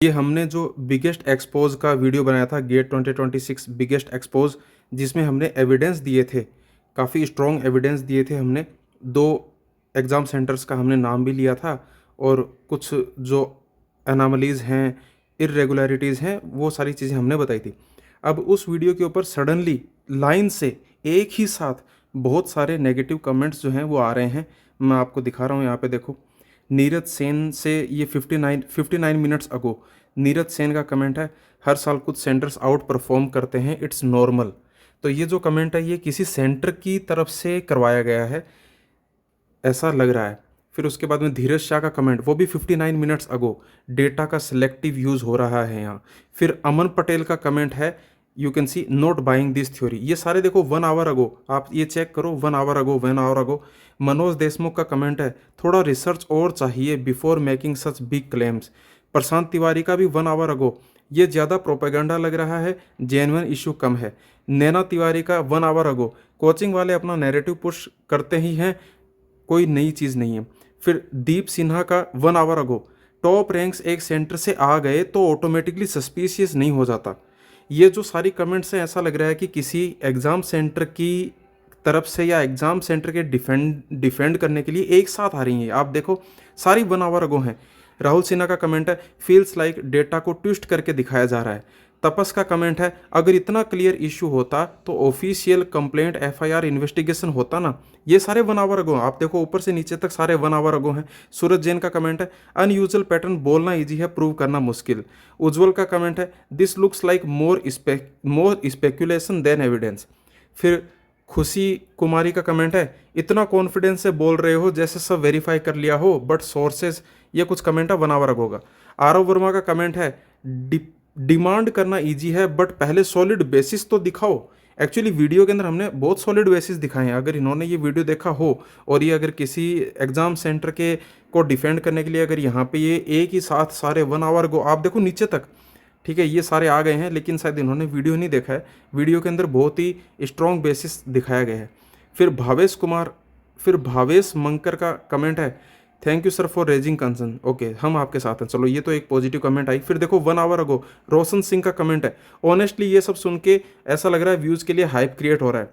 ये हमने जो बिगेस्ट एक्सपोज का वीडियो बनाया था, गेट 2026 बिगेस्ट एक्सपोज, जिसमें हमने एविडेंस दिए थे, काफ़ी स्ट्रॉन्ग एविडेंस दिए थे हमने। दो एग्ज़ाम सेंटर्स का हमने नाम भी लिया था और कुछ जो एनामलीज़ हैं, इरेगुलरिटीज़ हैं, वो सारी चीज़ें हमने बताई थी। अब उस वीडियो के ऊपर सडनली लाइन से एक ही साथ बहुत सारे नेगेटिव कमेंट्स जो हैं वो आ रहे हैं। मैं आपको दिखा रहा हूँ, यहाँ पे देखो। नीरज सेन से ये 59 मिनट्स अगो नीरज सेन का कमेंट है, हर साल कुछ सेंटर्स आउट परफॉर्म करते हैं, इट्स नॉर्मल। तो ये जो कमेंट है ये किसी सेंटर की तरफ से करवाया गया है, ऐसा लग रहा है। फिर उसके बाद में धीरज शाह का कमेंट, वो भी 59 मिनट्स अगो, डेटा का सिलेक्टिव यूज़ हो रहा है यहाँ। फिर अमन पटेल का कमेंट है, you can see not buying this theory. ये सारे देखो 1 आवर अगो, आप ये चेक करो, 1 hour ago, 1 hour ago. Manoj Deshmukh का कमेंट है, थोड़ा रिसर्च और चाहिए before making such big claims. Prashant Tiwari का भी 1 आवर अगो, ये ज़्यादा प्रोपेगेंडा लग रहा है, जेन्युइन इशू कम है। नैना तिवारी का 1 आवर अगो, कोचिंग वाले अपना नैरेटिव पुश करते ही हैं, कोई नई चीज़ नहीं है। फिर दीप सिन्हा का 1 आवर अगो, टॉप रैंक्स एक सेंटर से आ गए तो ऑटोमेटिकली सस्पिशियस नहीं हो जाता। ये जो सारी कमेंट्स हैं, ऐसा लग रहा है कि किसी एग्ज़ाम सेंटर की तरफ से या एग्ज़ाम सेंटर के डिफेंड करने के लिए एक साथ आ रही हैं। आप देखो सारी 1 आवर अगो हैं। राहुल सिन्हा का कमेंट है, फील्स लाइक डेटा को ट्विस्ट करके दिखाया जा रहा है। तपस का कमेंट है, अगर इतना क्लियर इशू होता तो ऑफिशियल कंप्लेंट एफआईआर इन्वेस्टिगेशन होता ना। ये सारे 1 आवर अगो, आप देखो ऊपर से नीचे तक सारे 1 आवर अगो हैं। सूरज जैन का कमेंट है, अनयूजुअल पैटर्न बोलना इजी है, प्रूव करना मुश्किल। उज्जवल का कमेंट है, this looks like more speculation than evidence. फिर खुशी कुमारी का कमेंट है, इतना कॉन्फिडेंस से बोल रहे हो जैसे सब वेरीफाई कर लिया हो, बट सोर्सेज। ये कुछ कमेंट है 1 आवर अगो का। आरव वर्मा का कमेंट है, डिमांड करना इजी है बट पहले सॉलिड बेसिस तो दिखाओ। एक्चुअली वीडियो के अंदर हमने बहुत सॉलिड बेसिस दिखाए हैं। अगर इन्होंने ये वीडियो देखा हो और ये अगर किसी एग्जाम सेंटर के को डिफेंड करने के लिए अगर यहाँ पे ये एक ही साथ सारे 1 आवर गो, आप देखो नीचे तक, ठीक है, ये सारे आ गए हैं, लेकिन शायद इन्होंने वीडियो नहीं देखा है। वीडियो के अंदर बहुत ही स्ट्रॉन्ग बेसिस दिखाया गया है। फिर भावेश मंकर का कमेंट है, thank you sir for raising concern, okay हम आपके साथ हैं। चलो ये तो एक पॉजिटिव कमेंट आई। फिर देखो 1 आवर अगो रोशन सिंह का कमेंट है, ऑनेस्टली ये सब सुन के ऐसा लग रहा है व्यूज़ के लिए हाइप क्रिएट हो रहा है।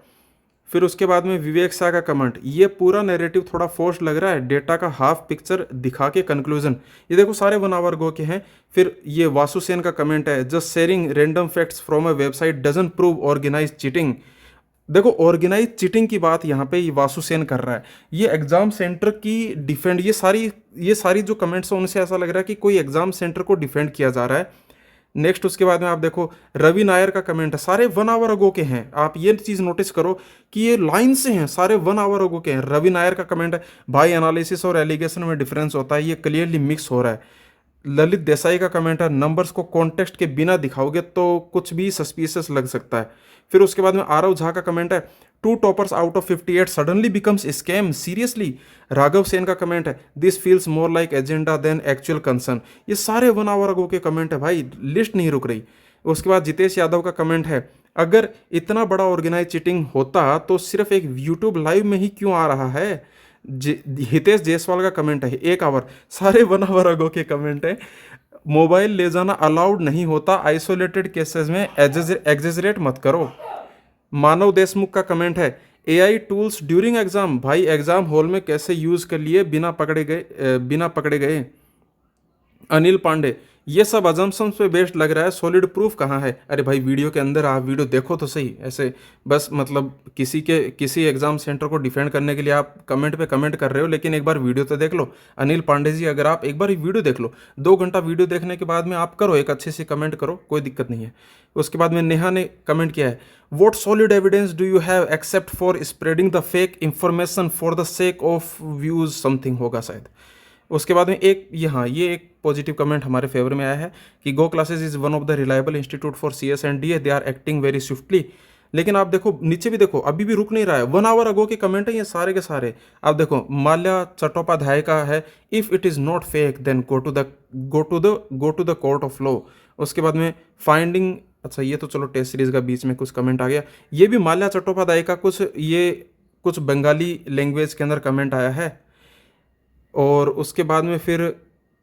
फिर उसके बाद में विवेक शाह का कमेंट, ये पूरा नैरेटिव थोड़ा फोर्स लग रहा है, डेटा का हाफ पिक्चर दिखा के कंक्लूजन। ये देखो सारे 1 आवर गो के हैं। फिर ये वासु सेन का कमेंट है, just sharing random facts from a website doesn't prove organise cheating. देखो ऑर्गेनाइज चीटिंग की बात यहाँ पे ये वासु सेन कर रहा है, ये एग्जाम सेंटर की डिफेंड। ये सारी जो कमेंट्स हैं उनसे ऐसा लग रहा है कि कोई एग्जाम सेंटर को डिफेंड किया जा रहा है। नेक्स्ट उसके बाद में आप देखो रवि नायर का कमेंट है, सारे 1 आवर अगो के हैं। आप ये चीज़ नोटिस करो कि ये लाइन से हैं, सारे 1 आवर अगो के हैं। रवि नायर का कमेंट है, भाई एनालिसिस और एलिगेशन में डिफरेंस होता है, ये क्लियरली मिक्स हो रहा है। ललित देसाई का कमेंट है, नंबर्स को कॉन्टेक्स्ट के बिना दिखाओगे तो कुछ भी सस्पिशियस लग सकता है। फिर उसके बाद में आरव झा का कमेंट है, 2 toppers out of 58 suddenly becomes scam seriously. Raghav Sen का कमेंट है, this feels more like agenda than actual concern. ये सारे 1 आवर अगो के कमेंट है भाई, लिस्ट नहीं रुक रही। उसके बाद जितेश यादव का कमेंट है, अगर इतना बड़ा ऑर्गेनाइज चीटिंग होता तो सिर्फ एक यूट्यूब लाइव में ही क्यों आ रहा है। हितेश जायसवाल का कमेंट है, 1 आवर, सारे 1 आवर अगो के कमेंट है। मोबाइल ले जाना अलाउड नहीं होता, आइसोलेटेड केसेस में एग्जेजरेट मत करो। मानव देशमुख का कमेंट है, एआई टूल्स ड्यूरिंग एग्जाम, भाई एग्जाम हॉल में कैसे यूज कर लिए बिना पकड़े गए। अनिल पांडे, ये सब अजम्पशंस पे बेस्ड लग रहा है, सॉलिड प्रूफ कहाँ है। अरे भाई वीडियो के अंदर आप वीडियो देखो तो सही, ऐसे बस मतलब किसी एग्जाम सेंटर को डिफेंड करने के लिए आप कमेंट पे कमेंट कर रहे हो, लेकिन एक बार वीडियो तो देख लो। अनिल पांडे जी, अगर आप एक बार वीडियो देख लो, 2 घंटा वीडियो देखने के बाद में आप करो एक अच्छे से कमेंट करो, कोई दिक्कत नहीं है। उसके बाद में नेहा ने कमेंट किया है, what solid evidence do you have except for spreading the fake information for the sake of views, something होगा शायद। उसके बाद में ये एक पॉजिटिव कमेंट हमारे फेवर में आया है कि GO Classes is one of the reliable institute for CS and DA, they are acting very swiftly. लेकिन आप देखो नीचे भी देखो, अभी भी रुक नहीं रहा है। 1 आवर अगो के कमेंट है ये सारे के सारे। आप देखो माल्या चट्टोपाध्याय का है, if it is not fake then go to the court of law. उसके बाद में फाइंडिंग, अच्छा ये तो चलो टेस्ट सीरीज का बीच में कुछ कमेंट आ गया। ये भी माल्या चट्टोपाध्याय का कुछ बंगाली लैंग्वेज के अंदर कमेंट आया है। और उसके बाद में फिर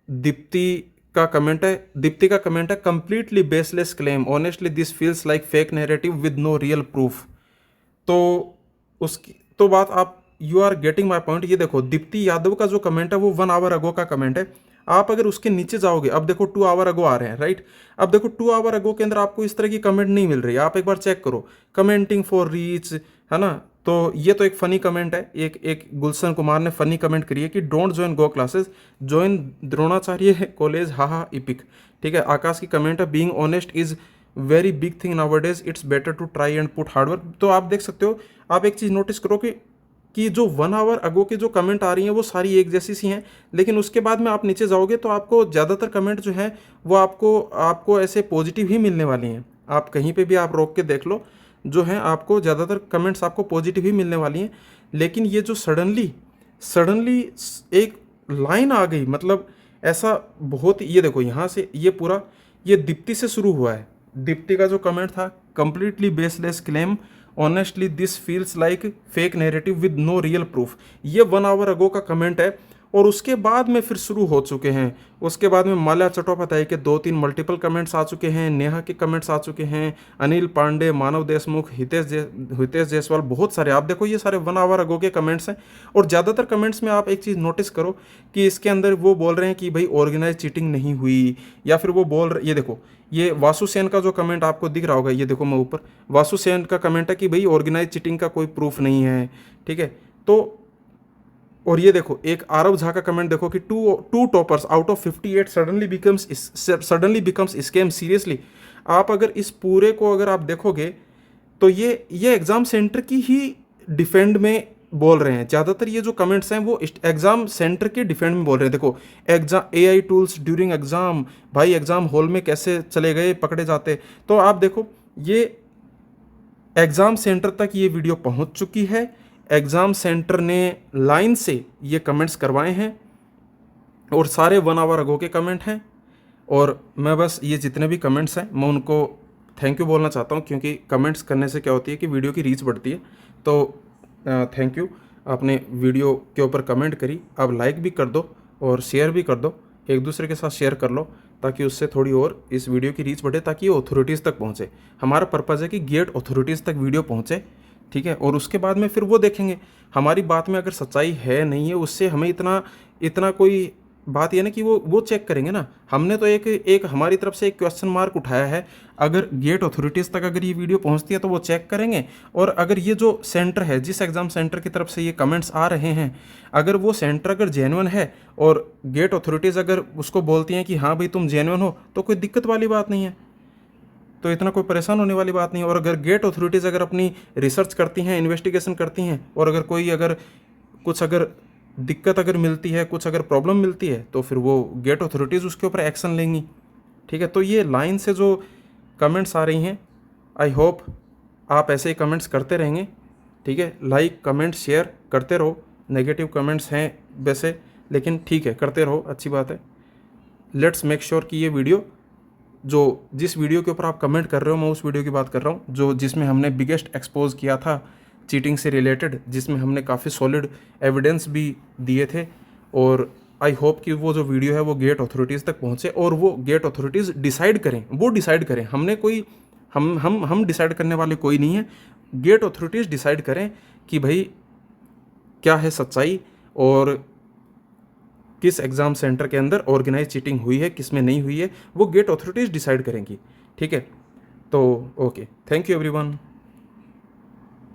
दीप्ति का कमेंट है, दीप्ति का कमेंट है, completely baseless claim, honestly this feels like fake narrative with no real proof. तो उसकी तो बात आप, you are getting my point. ये देखो दीप्ति यादव का जो कमेंट है वो 1 आवर अगो का कमेंट है। आप अगर उसके नीचे जाओगे, अब देखो 2 आवर अगो आ रहे हैं, राइट। अब देखो 2 आवर अगो के अंदर आपको इस तरह की कमेंट नहीं मिल रही। आप एक बार चेक करो, कमेंटिंग फॉर रीच, है ना। तो ये तो एक फनी कमेंट है, एक गुलशन कुमार ने फनी कमेंट करी है कि don't join go classes, join Dronacharya college, ha ha epic. ठीक है। आकाश की कमेंट है, being honest is very big thing nowadays, it's better to try and put hard work. तो आप देख सकते हो, आप एक चीज़ नोटिस करो कि जो 1 आवर अगो के जो कमेंट आ रही हैं वो सारी एक जैसी सी हैं, लेकिन उसके बाद में आप नीचे जाओगे तो आपको ज़्यादातर कमेंट जो हैं वो आपको ऐसे पॉजिटिव ही मिलने वाली हैं। आप कहीं पे भी आप रोक के देख लो, जो हैं आपको ज़्यादातर कमेंट्स आपको पॉजिटिव ही मिलने वाली हैं। लेकिन ये जो सडनली एक लाइन आ गई, मतलब ऐसा बहुत, ये देखो यहाँ से ये पूरा, ये दीप्ति से शुरू हुआ है। दीप्ति का जो कमेंट था, completely baseless claim, honestly this feels like fake narrative with no real proof. ये 1 आवर अगो का कमेंट है। और उसके बाद में फिर शुरू हो चुके हैं, उसके बाद में माल्या चट्टोपाध्याय के 2-3 मल्टीपल कमेंट्स आ चुके हैं, नेहा के कमेंट्स आ चुके हैं, अनिल पांडे, मानव देशमुख, हितेश जायसवाल, बहुत सारे। आप देखो ये सारे 1 आवर अगो के कमेंट्स हैं। और ज़्यादातर कमेंट्स में आप एक चीज़ नोटिस करो कि इसके अंदर वो बोल रहे हैं कि भाई ऑर्गेनाइज चीटिंग नहीं हुई, या फिर वो बोल रहे, ये देखो ये वासु सेन का जो कमेंट आपको दिख रहा होगा, ये देखो मैं ऊपर, वासु सेन का कमेंट है कि भाई ऑर्गेनाइज चीटिंग का कोई प्रूफ नहीं है। ठीक है। तो और ये देखो एक आरव झा का कमेंट देखो कि two toppers out of 58 suddenly becomes scam, seriously. आप अगर इस पूरे को अगर आप देखोगे तो ये एग्जाम सेंटर की ही डिफेंड में बोल रहे हैं। ज़्यादातर ये जो कमेंट्स हैं वो एग्जाम सेंटर के डिफेंड में बोल रहे हैं। देखो exam AI tools during exam, भाई एग्जाम हॉल में कैसे चले गए, पकड़े जाते। तो आप देखो ये एग्जाम सेंटर तक ये वीडियो पहुंच चुकी है। एग्ज़ाम सेंटर ने लाइन से ये कमेंट्स करवाए हैं और सारे 1 आवर अगो के कमेंट हैं। और मैं बस ये जितने भी कमेंट्स हैं मैं उनको थैंक यू बोलना चाहता हूँ, क्योंकि कमेंट्स करने से क्या होती है कि वीडियो की रीच बढ़ती है। तो थैंक यू, आपने वीडियो के ऊपर कमेंट करी। आप लाइक भी कर दो और शेयर भी कर दो, एक दूसरे के साथ शेयर कर लो, ताकि उससे थोड़ी और इस वीडियो की रीच बढ़े, ताकि ये अथॉरिटीज़ तक पहुँचे। हमारा पर्पज़ है कि गेट अथॉरिटीज़ तक वीडियो पहुँचे। ठीक है। और उसके बाद में फिर वो देखेंगे हमारी बात में अगर सच्चाई है नहीं है, उससे हमें इतना कोई बात ये ना कि वो चेक करेंगे ना। हमने तो एक हमारी तरफ से एक क्वेश्चन मार्क उठाया है। अगर गेट अथॉरिटीज़ तक अगर ये वीडियो पहुंचती है तो वो चेक करेंगे। और अगर ये जो सेंटर है, जिस एग्ज़ाम सेंटर की तरफ से ये कमेंट्स आ रहे हैं, अगर वो सेंटर अगर जेन्युइन है और गेट अथॉरिटीज़ अगर उसको बोलती हैं कि हाँ भाई तुम जेन्युइन हो, तो कोई दिक्कत वाली बात नहीं है, तो इतना कोई परेशान होने वाली बात नहीं है। और अगर गेट अथॉरिटीज़ अगर अपनी रिसर्च करती हैं, इन्वेस्टिगेशन करती हैं, और अगर कोई अगर कुछ अगर दिक्कत अगर मिलती है, कुछ अगर प्रॉब्लम मिलती है, तो फिर वो गेट अथॉरिटीज़ उसके ऊपर एक्शन लेंगी। ठीक है। तो ये लाइन से जो कमेंट्स आ रही हैं, आई होप आप ऐसे ही कमेंट्स करते रहेंगे। ठीक है। लाइक कमेंट शेयर करते रहो। नेगेटिव कमेंट्स हैं वैसे, लेकिन ठीक है, करते रहो, अच्छी बात है। लेट्स मेक श्योर कि ये वीडियो, जिस वीडियो के ऊपर आप कमेंट कर रहे हो, मैं उस वीडियो की बात कर रहा हूँ जिसमें हमने बिगेस्ट एक्सपोज किया था चीटिंग से रिलेटेड, जिसमें हमने काफ़ी सॉलिड एविडेंस भी दिए थे। और आई होप कि वो जो वीडियो है वो गेट अथॉरिटीज़ तक पहुँचे और वो गेट अथॉरिटीज़ डिसाइड करें, वो डिसाइड करें। हमने कोई हम डिसाइड करने वाले कोई नहीं है। गेट अथॉरिटीज़ डिसाइड करें कि भाई क्या है सच्चाई, और किस एग्ज़ाम सेंटर के अंदर ऑर्गेनाइज चीटिंग हुई है, किस में नहीं हुई है, वो गेट अथॉरिटीज़ डिसाइड करेंगी। ठीक है। तो ओके, थैंक यू एवरीवन।